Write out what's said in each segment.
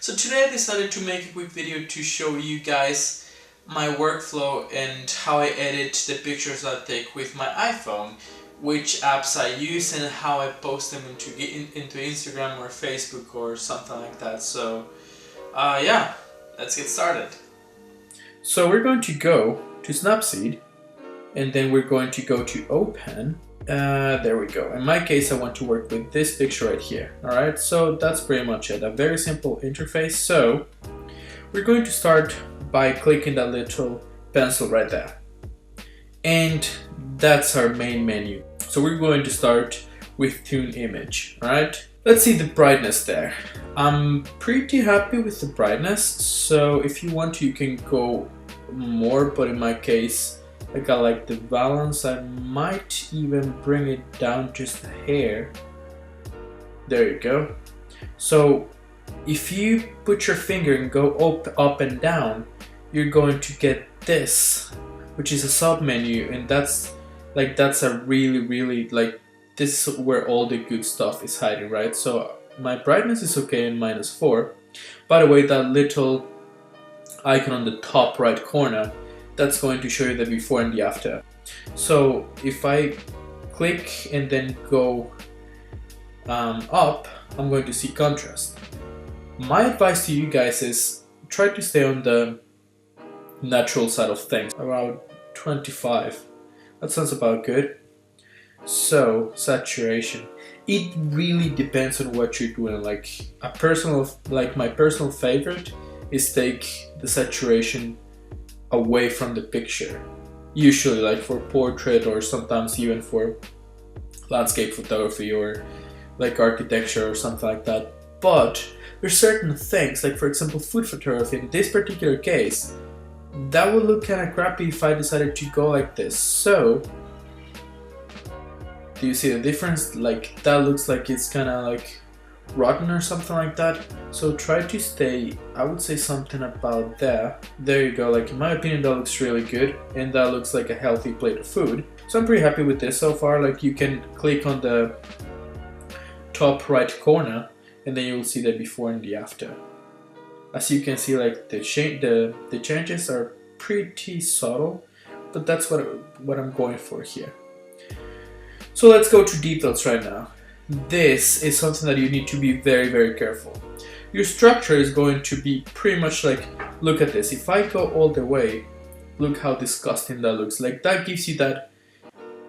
So today I decided to make a quick video to show you guys my workflow and how I edit the pictures I take with my iPhone, which apps I use and how I post them into Instagram or Facebook or something like that. So yeah, let's get started. So we're going to go to Snapseed and then we're going to go to Open. There we go. In my case, I want to work with this picture right here. Alright, so that's pretty much it. A very simple interface. So we're going to start by clicking that little pencil right there. And that's our main menu. So we're going to start with Tune Image. Alright, let's see the brightness there. I'm pretty happy with the brightness. So if you want to, you can go more, but in my case, I like the balance. I might even bring it down just a hair. There you go. So if you put your finger and go up and down, you're going to get this, which is a sub menu, and that's a really this is where all the good stuff is hiding, right? So my brightness is okay in -4. By the way, that little icon on the top right corner, that's going to show you the before and the after. So if I click and then go up, I'm going to see contrast. My advice to you guys is try to stay on the natural side of things, around 25. That sounds about good. So saturation, it really depends on what you're doing. My personal favorite is take the saturation away from the picture, usually like for portrait or sometimes even for landscape photography or like architecture or something like that. But there's certain things, like for example food photography. In this particular case, that would look kind of crappy if I decided to go like this. So do you see the difference? Like that looks like it's kind of like rotten or something like that. So try to stay, I would say something about there. There you go. Like in my opinion, that looks really good and that looks like a healthy plate of food. So I'm pretty happy with this so far. Like you can click on the top right corner and then you will see the before and the after. As you can see, like the changes are pretty subtle, but that's what I'm going for here. So let's go to details right now. This is something that you need to be very careful. Your structure is going to be pretty much like, look at this. If I go all the way, look how disgusting that looks. Like that gives you that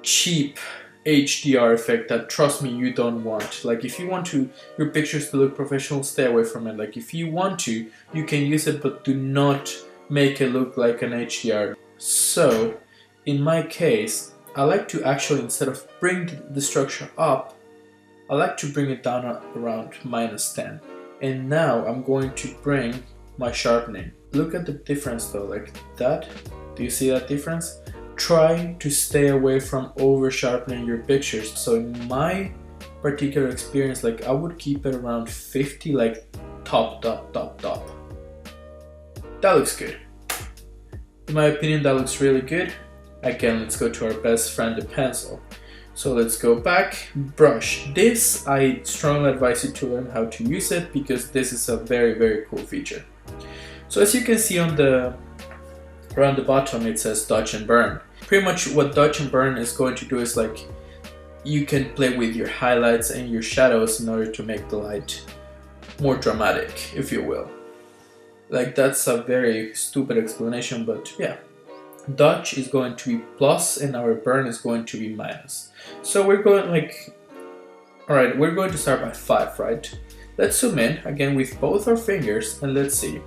cheap HDR effect that, trust me, you don't want. Like if you want your pictures to look professional, stay away from it. Like if you want to, you can use it, but do not make it look like an HDR. So in my case, I like to actually, instead of bring the structure up, I like to bring it down around -10. And now I'm going to bring my sharpening. Look at the difference though, like that. Do you see that difference? Try to stay away from over sharpening your pictures. So in my particular experience, like I would keep it around 50, like top. That looks good. In my opinion, that looks really good. Again, let's go to our best friend, the pencil. So let's go back, brush. This, I strongly advise you to learn how to use it because this is a very cool feature. So as you can see around the bottom, it says dodge and burn. Pretty much what dodge and burn is going to do is like, you can play with your highlights and your shadows in order to make the light more dramatic, if you will. Like that's a very stupid explanation, but yeah. Dodge is going to be plus and our burn is going to be minus. So we're going alright, we're going to start by 5, right? Let's zoom in again with both our fingers and let's see.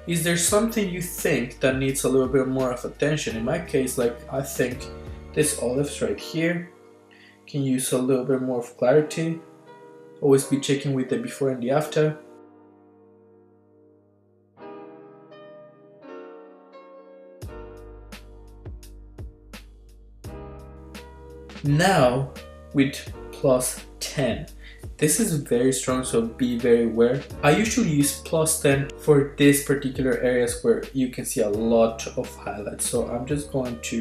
Is there something you think that needs a little bit more of attention? In my case, like I think this olives right here can use a little bit more of clarity. Always be checking with the before and the after. Now with +10, this is very strong, so be very aware. I usually use +10 for this particular areas where you can see a lot of highlights. So I'm just going to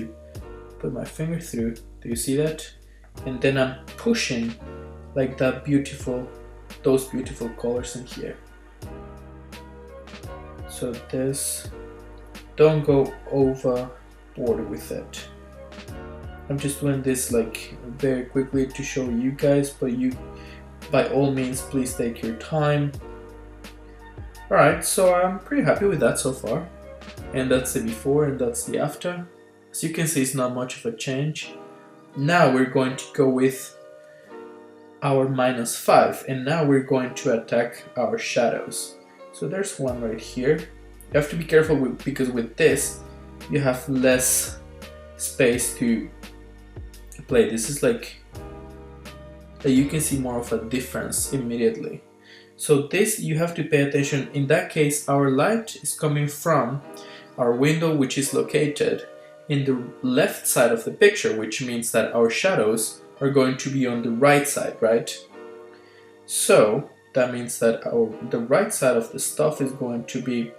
put my finger through. Do you see that? And then I'm pushing like those beautiful colors in here. So this, don't go overboard with it. I'm just doing this like very quickly to show you guys, but you, by all means, please take your time. Alright, so I'm pretty happy with that so far. And that's the before and that's the after. As you can see, it's not much of a change. Now we're going to go with our -5, and now we're going to attack our shadows. So there's one right here. You have to be careful because with this you have less space to play. This is like you can see more of a difference immediately. So this you have to pay attention. In that case, our light is coming from our window, which is located in the left side of the picture, which means that our shadows are going to be on the right side, right? So that means that the right side of the stuff is going to be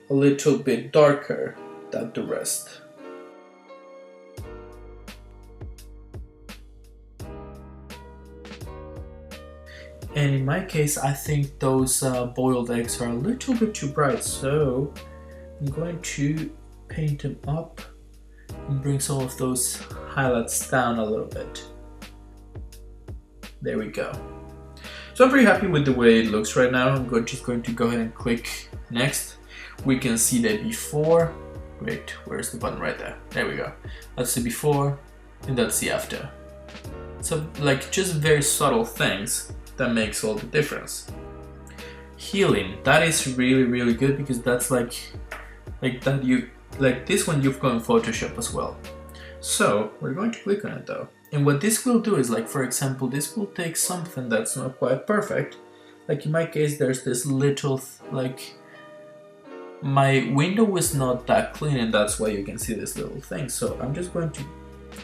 a little bit darker than the rest. And in my case, I think those boiled eggs are a little bit too bright, so I'm going to paint them up and bring some of those highlights down a little bit. There we go. So I'm pretty happy with the way it looks right now. I'm just going to go ahead and click next. We can see the before. Wait, where's the button? Right there. There we go. That's the before and that's the after. So like just very subtle things that makes all the difference. Healing, that is really good because that's like that you like this one you've got in Photoshop as well. So we're going to click on it though. And what this will do is, like, for example, this will take something that's not quite perfect. Like in my case, there's this little, like, my window was not that clean and that's why you can see this little thing. So I'm just going to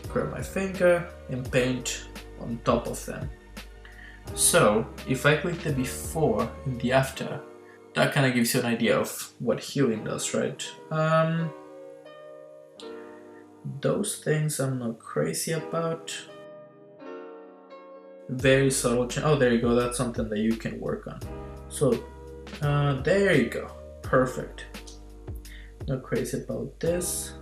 grab my finger and paint on top of them. So if I click the before and the after, that kind of gives you an idea of what healing does, right? Those things I'm not crazy about. Very subtle change. Oh, there you go. That's something that you can work on. So there you go. Perfect. Not crazy about this.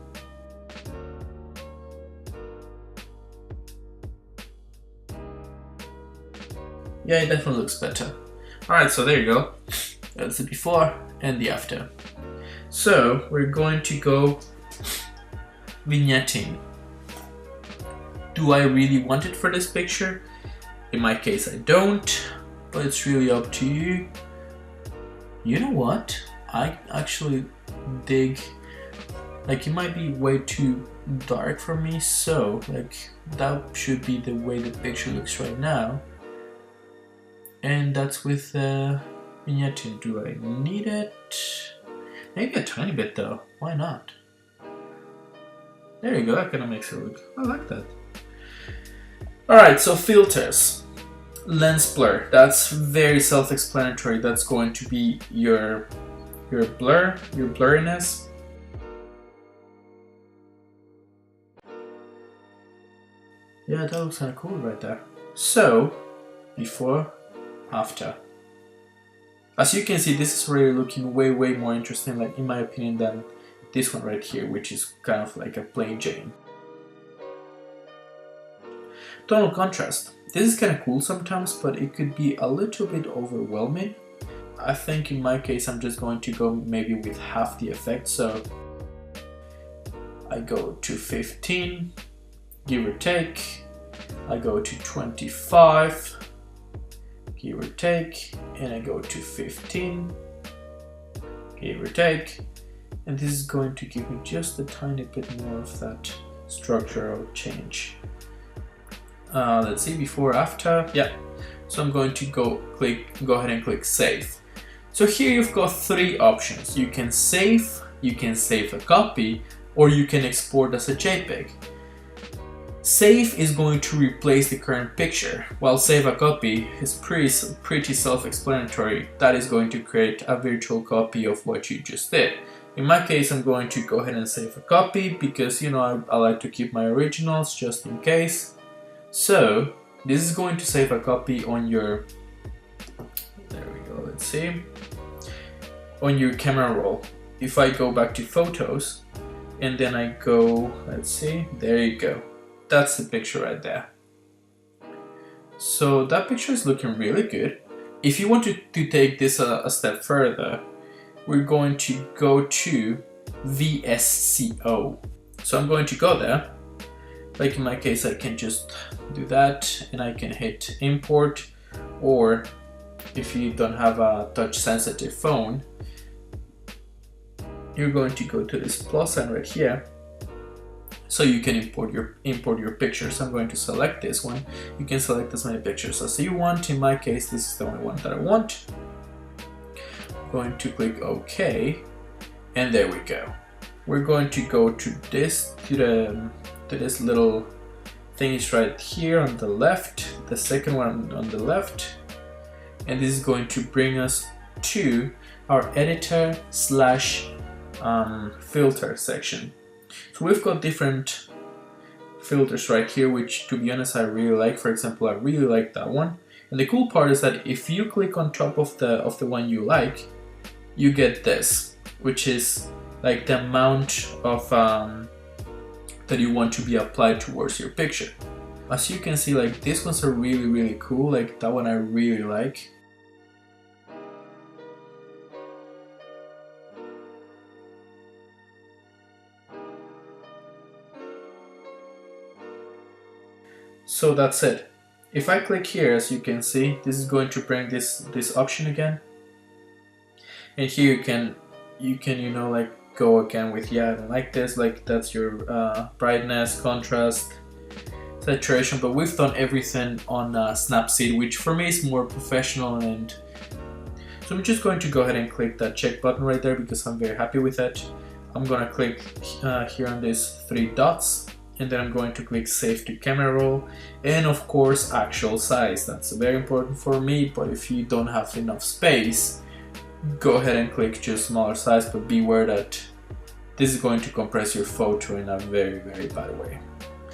Yeah, it definitely looks better. Alright, so there you go. That's the before and the after. So we're going to go vignetting. Do I really want it for this picture? In my case I don't, but it's really up to you. You know what? I actually dig, like, it might be way too dark for me, so like that should be the way the picture looks right now. And that's with vignetting. Do I need it? Maybe a tiny bit though, why not? There you go, that kind of makes it look, I like that. Alright, so filters. Lens blur, that's very self-explanatory. That's going to be your blur, your blurriness. Yeah, that looks kind of cool right there. So, before, after. As you can see, this is really looking way more interesting, like in my opinion, than this one right here, which is kind of like a plain Jane. Tonal contrast. This is kind of cool sometimes, but it could be a little bit overwhelming. I think in my case, I'm just going to go maybe with half the effect. So I go to 15, give or take. I go to 25, give or take, and I go to 15, give or take. And this is going to give me just a tiny bit more of that structural change. Let's see, before, after, yeah. So I'm going to go ahead and click save. So here you've got three options. You can save a copy, or you can export as a JPEG. Save is going to replace the current picture, while save a copy is pretty self-explanatory. That is going to create a virtual copy of what you just did. In my case, I'm going to go ahead and save a copy because, you know, I like to keep my originals just in case. So this is going to save a copy on your, there we go, let's see. on your camera roll, if I go back to photos and then I go, let's see, there you go. That's the picture right there. So that picture is looking really good. If you want to take this a step further, we're going to go to VSCO. So I'm going to go there. Like in my case, I can just do that and I can hit import, or if you don't have a touch sensitive phone, you're going to go to this plus sign right here, so you can import your pictures. I'm going to select this one. You can select as many pictures as you want. In my case, this is the only one that I want. I'm going to click OK, and there we go. We're going to go to this this little thing is right here on the left, the second one on the left, and this is going to bring us to our editor / filter section. So we've got different filters right here, which to be honest I really like. For example, I really like that one, and the cool part is that if you click on top of the one you like, you get this, which is like the amount of that you want to be applied towards your picture. As you can see, like these ones are really cool. Like that one I really like. So that's it. If I click here, as you can see, this is going to bring this option again, and here you can you know, like go again with, yeah, I don't like this, like that's your brightness, contrast, saturation. But we've done everything on Snapseed, which for me is more professional, and so I'm just going to go ahead and click that check button right there because I'm very happy with it. I'm gonna click here on these 3 dots, and then I'm going to click save to camera roll, and of course actual size. That's very important for me, but if you don't have enough space, go ahead and click just smaller size, but beware that this is going to compress your photo in a very bad way.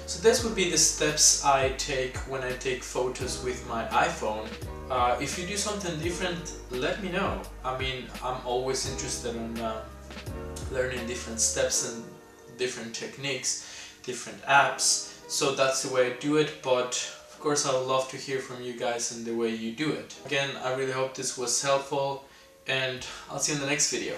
So this would be the steps I take when I take photos with my iPhone. If you do something different, let me know. I mean, I'm always interested in learning different steps and different techniques, different apps. So that's the way I do it, but of course I would love to hear from you guys and the way you do it. Again, I really hope this was helpful, and I'll see you in the next video.